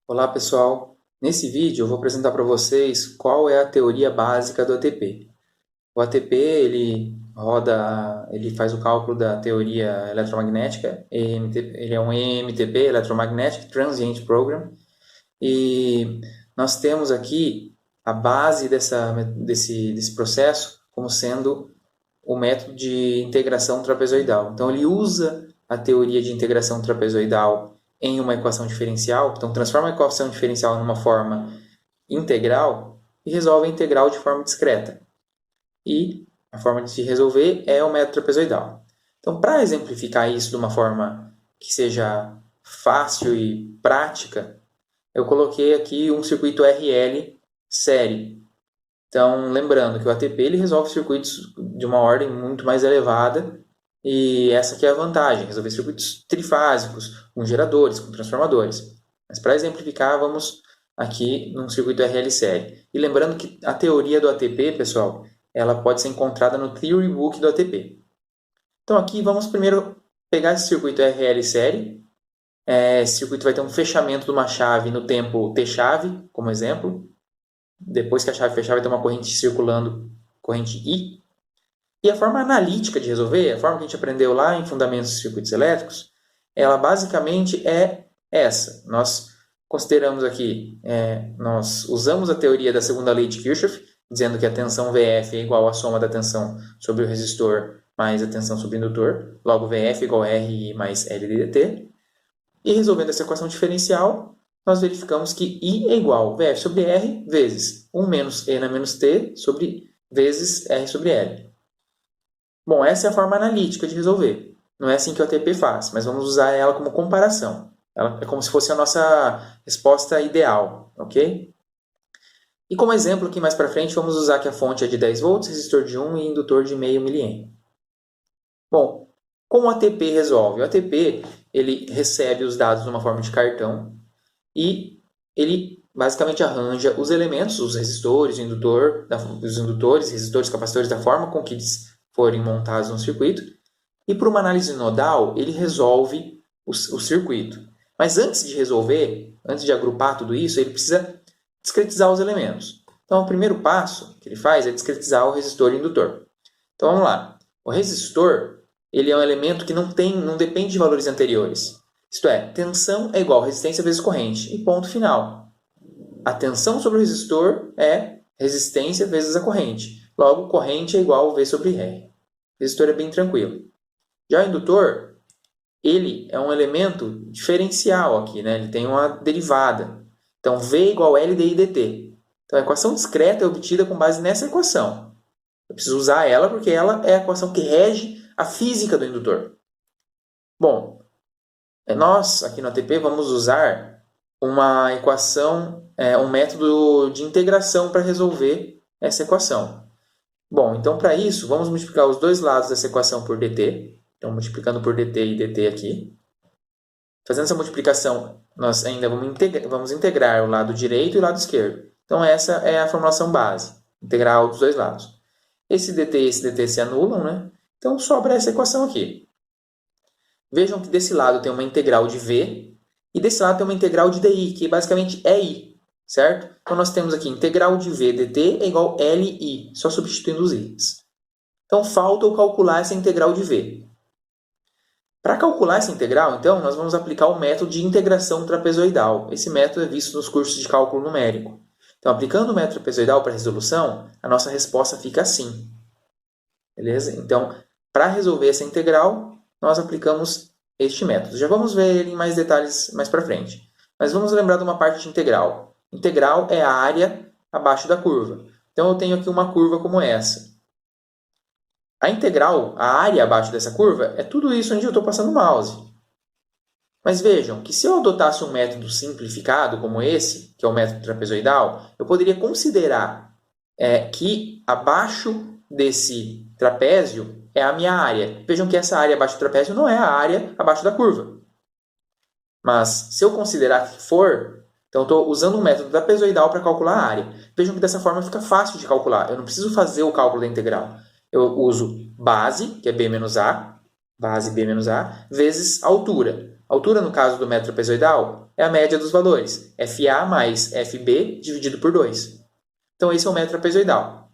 Olá pessoal, nesse vídeo eu vou apresentar para vocês qual é a teoria básica do ATP. O ATP ele faz o cálculo da teoria eletromagnética, ele é um EMTP, Electromagnetic Transient Program, e nós temos aqui a base desse processo como sendo o método de integração trapezoidal. Então ele usa a teoria de integração trapezoidal em uma equação diferencial, então transforma a equação diferencial numa forma integral e resolve a integral de forma discreta. E a forma de se resolver é o método trapezoidal. Então, para exemplificar isso de uma forma que seja fácil e prática, eu coloquei aqui um circuito RL série. Então, lembrando que o ATP ele resolve circuitos de uma ordem muito mais elevada e essa aqui é a vantagem, resolver circuitos trifásicos, com geradores, com transformadores. Mas para exemplificar, vamos aqui num circuito RL série. E lembrando que a teoria do ATP, pessoal, ela pode ser encontrada no Theory Book do ATP. Então aqui vamos primeiro pegar esse circuito RL série. Esse circuito vai ter um fechamento de uma chave no tempo T-chave, como exemplo. Depois que a chave fechar, vai ter uma corrente circulando, corrente I. E a forma analítica de resolver, a forma que a gente aprendeu lá em Fundamentos de Circuitos Elétricos, ela basicamente é essa. Nós consideramos aqui, nós usamos a teoria da segunda lei de Kirchhoff, dizendo que a tensão VF é igual à soma da tensão sobre o resistor mais a tensão sobre o indutor. Logo, VF igual a RI mais L dt. E resolvendo essa equação diferencial, nós verificamos que I é igual a VF sobre R vezes 1 menos E na menos T sobre vezes R sobre L. Bom, essa é a forma analítica de resolver. Não é assim que o ATP faz, mas vamos usar ela como comparação. Ela é como se fosse a nossa resposta ideal, ok? E como exemplo, aqui mais para frente, vamos usar que a fonte é de 10 volts, resistor de 1 e indutor de meio mA. Bom, como o ATP resolve? O ATP ele recebe os dados numa forma de cartão e ele basicamente arranja os elementos, os resistores, os indutores, resistores, capacitores, da forma com que eles forem montados no circuito. E para uma análise nodal, ele resolve o circuito. Mas antes de resolver, antes de agrupar tudo isso, ele precisa discretizar os elementos. Então, o primeiro passo que ele faz é discretizar o resistor e o indutor. Então, vamos lá. O resistor ele é um elemento que não depende de valores anteriores. Isto é, tensão é igual a resistência vezes corrente. E ponto final. A tensão sobre o resistor é resistência vezes a corrente. Logo, corrente é igual a V sobre R. O resistor é bem tranquilo. Já o indutor, ele é um elemento diferencial aqui, né? Ele tem uma derivada. Então, V é igual a L dI dt. Então, a equação discreta é obtida com base nessa equação. Eu preciso usar ela porque ela é a equação que rege a física do indutor. Bom, nós aqui no ATP vamos usar uma equação, um método de integração para resolver essa equação. Bom, então para isso, vamos multiplicar os dois lados dessa equação por dt. Então, multiplicando por dt e dt aqui. Fazendo essa multiplicação, nós ainda vamos integrar o lado direito e o lado esquerdo. Então, essa é a formulação base, integral dos dois lados. Esse dt e esse dt se anulam, né? Então, sobra essa equação aqui. Vejam que desse lado tem uma integral de v e desse lado tem uma integral de di, que basicamente é i, certo? Então, nós temos aqui integral de v dt é igual a li, só substituindo os i's. Então, falta eu calcular essa integral de v. Para calcular essa integral, então, nós vamos aplicar o método de integração trapezoidal. Esse método é visto nos cursos de cálculo numérico. Então, aplicando o método trapezoidal para a resolução, a nossa resposta fica assim. Beleza? Então, para resolver essa integral, nós aplicamos este método. Já vamos ver ele em mais detalhes mais para frente. Mas vamos lembrar de uma parte de integral. Integral é a área abaixo da curva. Então, eu tenho aqui uma curva como essa. A integral, a área abaixo dessa curva, é tudo isso onde eu estou passando o mouse. Mas vejam que se eu adotasse um método simplificado como esse, que é o método trapezoidal, eu poderia considerar que abaixo desse trapézio é a minha área. Vejam que essa área abaixo do trapézio não é a área abaixo da curva. Mas se eu considerar que for, então eu estou usando um método trapezoidal para calcular a área. Vejam que dessa forma fica fácil de calcular. Eu não preciso fazer o cálculo da integral. Eu uso base, que é B menos A, base B menos A, vezes altura. A altura, no caso do método trapezoidal, é a média dos valores. FA mais FB dividido por 2. Então, esse é o método trapezoidal.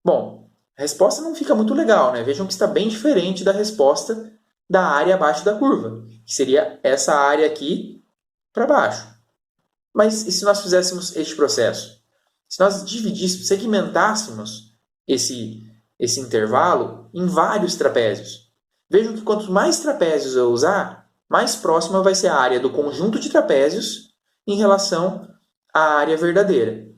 Bom, a resposta não fica muito legal, né? Vejam que está bem diferente da resposta da área abaixo da curva, que seria essa área aqui para baixo. Mas e se nós fizéssemos este processo? Se nós dividíssemos, segmentássemos esse intervalo em vários trapézios. Vejam que quanto mais trapézios eu usar, mais próxima vai ser a área do conjunto de trapézios em relação à área verdadeira.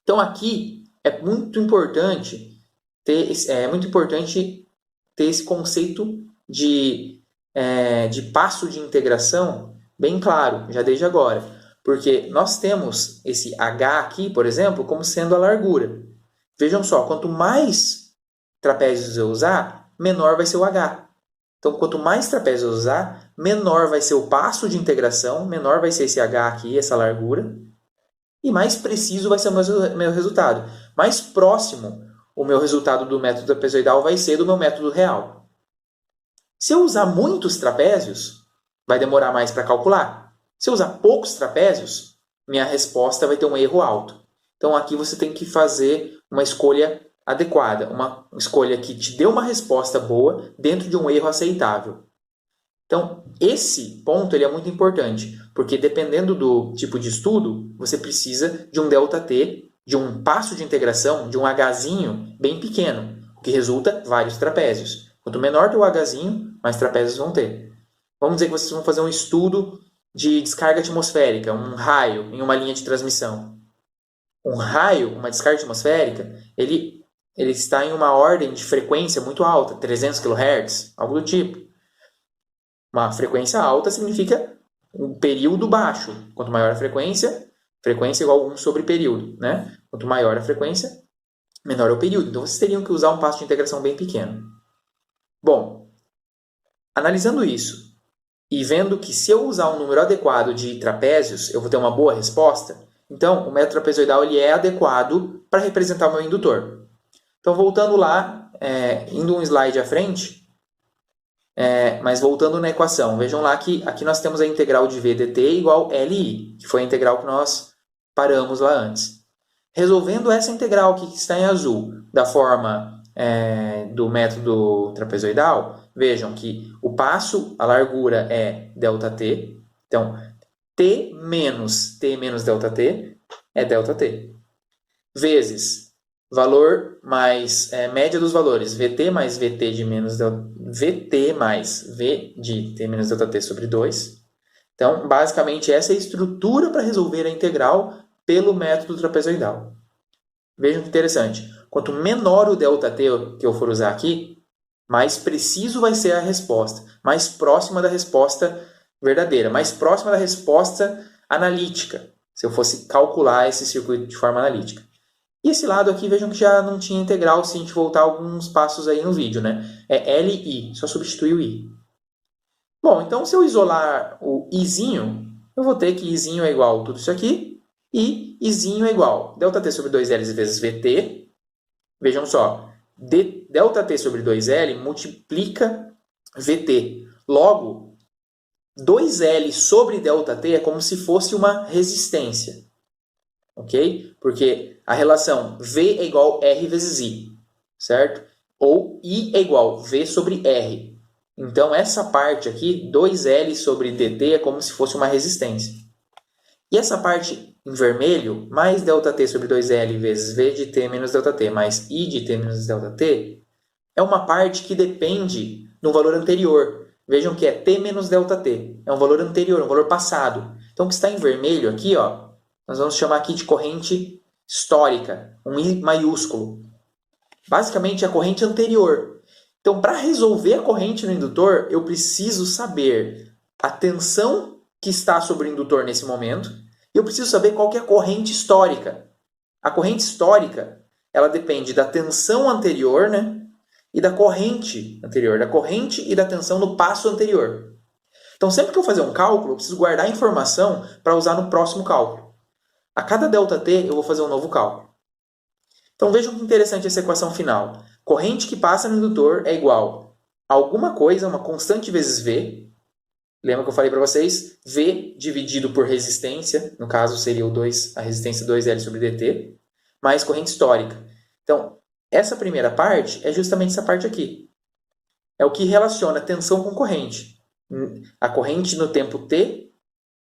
Então, aqui é muito importante ter esse conceito de passo de integração bem claro, já desde agora. Porque nós temos esse H aqui, por exemplo, como sendo a largura. Vejam só, quanto mais trapézios eu usar, menor vai ser o H. Então, quanto mais trapézios eu usar, menor vai ser o passo de integração, menor vai ser esse H aqui, essa largura, e mais preciso vai ser o meu resultado. Mais próximo o meu resultado do método trapezoidal vai ser do meu método real. Se eu usar muitos trapézios, vai demorar mais para calcular. Se eu usar poucos trapézios, minha resposta vai ter um erro alto. Então, aqui você tem que fazer uma escolha adequada, uma escolha que te dê uma resposta boa dentro de um erro aceitável. Então, esse ponto ele é muito importante, porque dependendo do tipo de estudo, você precisa de um ΔT, de um passo de integração, de um Hzinho bem pequeno, o que resulta vários trapézios. Quanto menor o Hzinho, mais trapézios vão ter. Vamos dizer que vocês vão fazer um estudo de descarga atmosférica, um raio em uma linha de transmissão. Um raio, uma descarga atmosférica, ele está em uma ordem de frequência muito alta, 300 kHz, algo do tipo. Uma frequência alta significa um período baixo. Quanto maior a frequência igual a 1 sobre período. Né? Quanto maior a frequência, menor é o período. Então, vocês teriam que usar um passo de integração bem pequeno. Bom, analisando isso e vendo que se eu usar um número adequado de trapézios, eu vou ter uma boa resposta, então o método trapezoidal ele é adequado para representar o meu indutor. Então, voltando lá, indo um slide à frente, mas voltando na equação, vejam lá que aqui nós temos a integral de V dt igual LI, que foi a integral que nós paramos lá antes. Resolvendo essa integral que está em azul, da forma do método trapezoidal, vejam que o passo, a largura é ΔT, então T menos ΔT é ΔT, vezes valor mais média dos valores, VT mais VT de menos VT mais V de T menos ΔT sobre 2. Então, basicamente, essa é a estrutura para resolver a integral pelo método trapezoidal. Vejam que interessante. Quanto menor o ΔT que eu for usar aqui, mais preciso vai ser a resposta, mais próxima da resposta verdadeira, mais próxima da resposta analítica, se eu fosse calcular esse circuito de forma analítica. E esse lado aqui, vejam que já não tinha integral se a gente voltar alguns passos aí no vídeo, né? É LI, só substituir o I. Bom, então se eu isolar o Izinho, eu vou ter que Izinho é igual a tudo isso aqui, e Izinho é igual a ΔT sobre 2L vezes VT. Vejam só, ΔT sobre 2L multiplica VT. Logo, 2L sobre ΔT é como se fosse uma resistência. Ok? Porque a relação V é igual a R vezes I, certo? Ou I é igual a V sobre R. Então, essa parte aqui, 2L sobre dt, é como se fosse uma resistência. E essa parte em vermelho, mais ΔT sobre 2L vezes V de T menos ΔT mais I de T menos ΔT, é uma parte que depende de um valor anterior. Vejam que é T menos ΔT. É um valor anterior, um valor passado. Então, o que está em vermelho aqui, ó, nós vamos chamar aqui de corrente histórica, um I maiúsculo. Basicamente, é a corrente anterior. Então, para resolver a corrente no indutor, eu preciso saber a tensão que está sobre o indutor nesse momento e eu preciso saber qual que é a corrente histórica. A corrente histórica, ela depende da tensão anterior, né? E da corrente anterior, da corrente e da tensão no passo anterior. Então, sempre que eu fazer um cálculo, eu preciso guardar a informação para usar no próximo cálculo. A cada ΔT, eu vou fazer um novo cálculo. Então, vejam que interessante essa equação final. Corrente que passa no indutor é igual a alguma coisa, uma constante vezes V, Lembra que eu falei para vocês? V dividido por resistência, no caso seria o 2, a resistência 2L sobre dt, mais corrente histórica. Então, essa primeira parte é justamente essa parte aqui. É o que relaciona tensão com corrente. A corrente no tempo t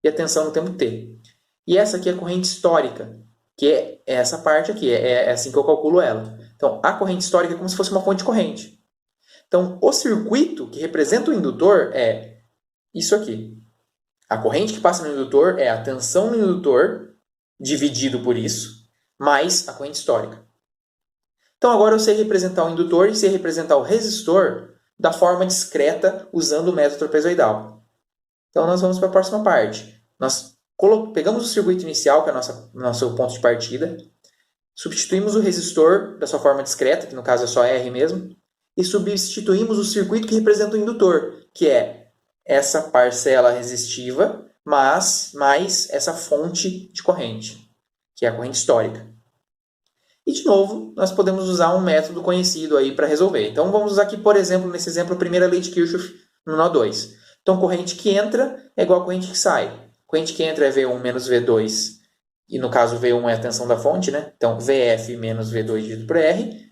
e a tensão no tempo t. E essa aqui é a corrente histórica, que é essa parte aqui, é assim que eu calculo ela. Então, a corrente histórica é como se fosse uma fonte de corrente. Então, o circuito que representa o indutor é isso aqui. A corrente que passa no indutor é a tensão no indutor dividido por isso, mais a corrente histórica. Então, agora eu sei representar o indutor e sei representar o resistor da forma discreta usando o método trapezoidal. Então, nós vamos para a próxima parte. Nós pegamos o circuito inicial, que é o nosso ponto de partida, substituímos o resistor da sua forma discreta, que no caso é só R mesmo, e substituímos o circuito que representa o indutor, que é essa parcela resistiva, mais essa fonte de corrente, que é a corrente histórica. E, de novo, nós podemos usar um método conhecido aí para resolver. Então, vamos usar aqui, por exemplo, nesse exemplo, a primeira lei de Kirchhoff no nó 2. Então, corrente que entra é igual a corrente que sai. Corrente que entra é V1 menos V2, e no caso V1 é a tensão da fonte, né? Então, VF menos V2 dividido por R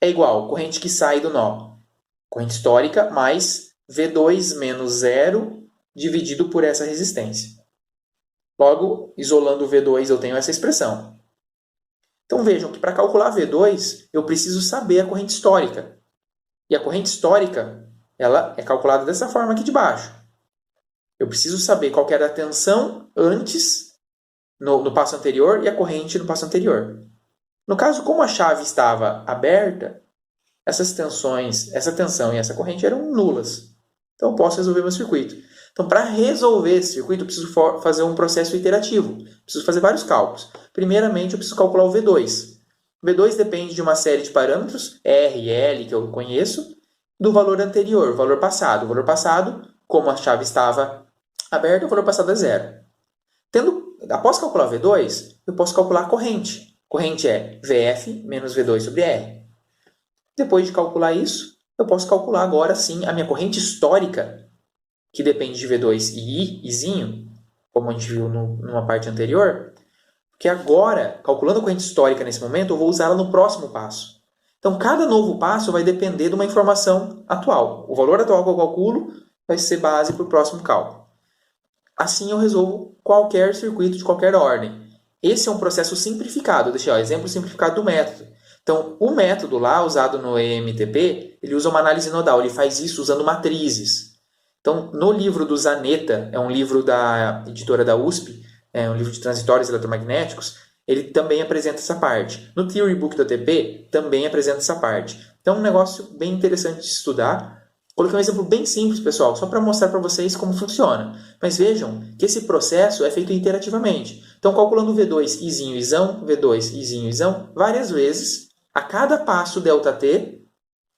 é igual a corrente que sai do nó, corrente histórica, mais V2 menos 0 dividido por essa resistência. Logo, isolando o V2, eu tenho essa expressão. Então vejam que para calcular V2, eu preciso saber a corrente histórica. E a corrente histórica, ela é calculada dessa forma aqui de baixo. Eu preciso saber qual que era a tensão antes, no passo anterior, e a corrente no passo anterior. No caso, como a chave estava aberta, essas tensões, essa tensão e essa corrente eram nulas. Então eu posso resolver meu circuito. Então, para resolver esse circuito, eu preciso fazer um processo iterativo. Preciso fazer vários cálculos. Primeiramente, eu preciso calcular o V2. O V2 depende de uma série de parâmetros, R e L, que eu conheço, do valor anterior, o valor passado. O valor passado, como a chave estava aberta, o valor passado é 0. Após calcular o V2, eu posso calcular a corrente. Corrente é VF menos V2 sobre R. Depois de calcular isso, eu posso calcular agora sim a minha corrente histórica, que depende de V2 e Izinho, como a gente viu numa parte anterior, porque agora, calculando a corrente histórica nesse momento, eu vou usá-la no próximo passo. Então, cada novo passo vai depender de uma informação atual. O valor atual que eu calculo vai ser base para o próximo cálculo. Assim, eu resolvo qualquer circuito de qualquer ordem. Esse é um processo simplificado. Deixa eu exemplo simplificado do método. Então, o método lá usado no EMTP, ele usa uma análise nodal. Ele faz isso usando matrizes. Então, no livro do Zanetta, é um livro da editora da USP, é um livro de transitórios eletromagnéticos, ele também apresenta essa parte. No Theory Book do ATP, também apresenta essa parte. Então, é um negócio bem interessante de estudar. Coloquei um exemplo bem simples, pessoal, só para mostrar para vocês como funciona. Mas vejam que esse processo é feito iterativamente. Então, calculando V2 Izinho Izão, V2 Izinho Izão, várias vezes, a cada passo ΔT,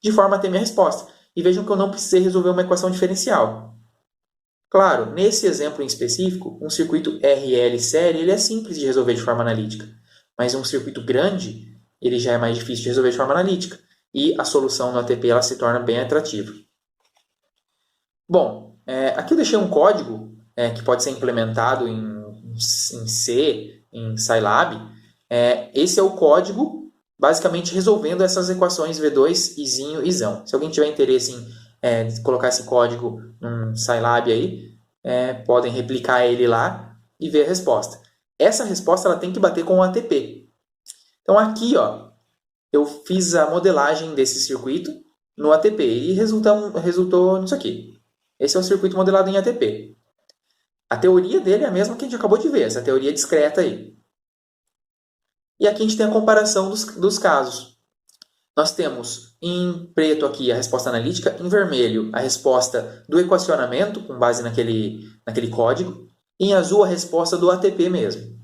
de forma a ter minha resposta. E vejam que eu não precisei resolver uma equação diferencial. Claro, nesse exemplo em específico, um circuito RL série ele é simples de resolver de forma analítica. Mas um circuito grande, ele já é mais difícil de resolver de forma analítica. E a solução no ATP ela se torna bem atrativa. Bom, aqui eu deixei um código que pode ser implementado em C, em Scilab. Esse é o código basicamente resolvendo essas equações V2, Izinho e Izão. Se alguém tiver interesse em colocar esse código num Scilab aí, podem replicar ele lá e ver a resposta. Essa resposta ela tem que bater com o ATP. Então aqui eu fiz a modelagem desse circuito no ATP e resultou nisso aqui. Esse é o circuito modelado em ATP. A teoria dele é a mesma que a gente acabou de ver, essa teoria discreta aí. E aqui a gente tem a comparação dos casos. Nós temos em preto aqui a resposta analítica, em vermelho a resposta do equacionamento, com base naquele código, e em azul a resposta do ATP mesmo.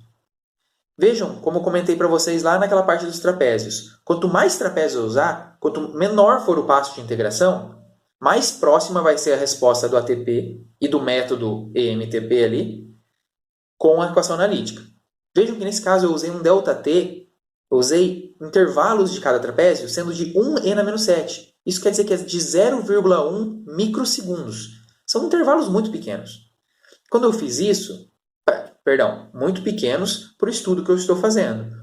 Vejam, como eu comentei para vocês lá naquela parte dos trapézios. Quanto mais trapézio eu usar, quanto menor for o passo de integração, mais próxima vai ser a resposta do ATP e do método EMTP ali com a equação analítica. Vejam que nesse caso eu usei um ΔT, eu usei intervalos de cada trapézio sendo de 1 e na menos 7. Isso quer dizer que é de 0,1 microsegundos. São intervalos muito pequenos. Quando eu fiz isso, muito pequenos para o estudo que eu estou fazendo,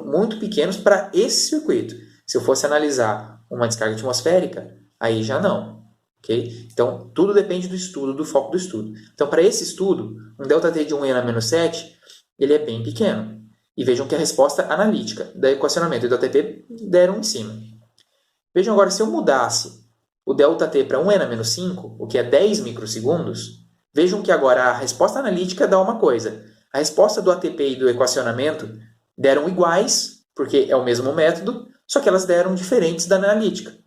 muito pequenos para esse circuito. Se eu fosse analisar uma descarga atmosférica, aí já não. Okay? Então, tudo depende do estudo, do foco do estudo. Então, para esse estudo, um ΔT de 1n-7, ele é bem pequeno. E vejam que a resposta analítica da equacionamento e do ATP deram em cima. Vejam agora, se eu mudasse o ΔT para 1n-5, o que é 10 microsegundos, vejam que agora a resposta analítica dá uma coisa. A resposta do ATP e do equacionamento deram iguais, porque é o mesmo método, só que elas deram diferentes da analítica.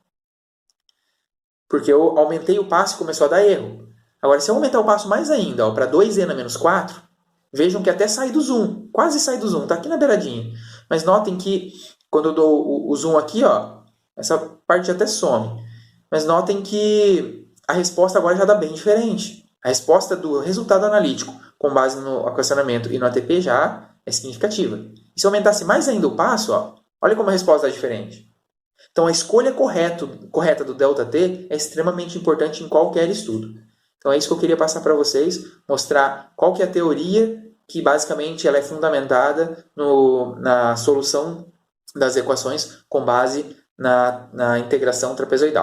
Porque eu aumentei o passo e começou a dar erro. Agora, se eu aumentar o passo mais ainda, para 2n-4, vejam que até sai do zoom, quase sai do zoom, está aqui na beiradinha. Mas notem que quando eu dou o zoom aqui, essa parte até some. Mas notem que a resposta agora já dá bem diferente. A resposta do resultado analítico com base no equacionamento e no ATP já é significativa. E se eu aumentasse mais ainda o passo, olha como a resposta é diferente. Então, a escolha correta do ΔT é extremamente importante em qualquer estudo. Então, é isso que eu queria passar para vocês, mostrar qual que é a teoria que, basicamente, ela é fundamentada na solução das equações com base na integração trapezoidal.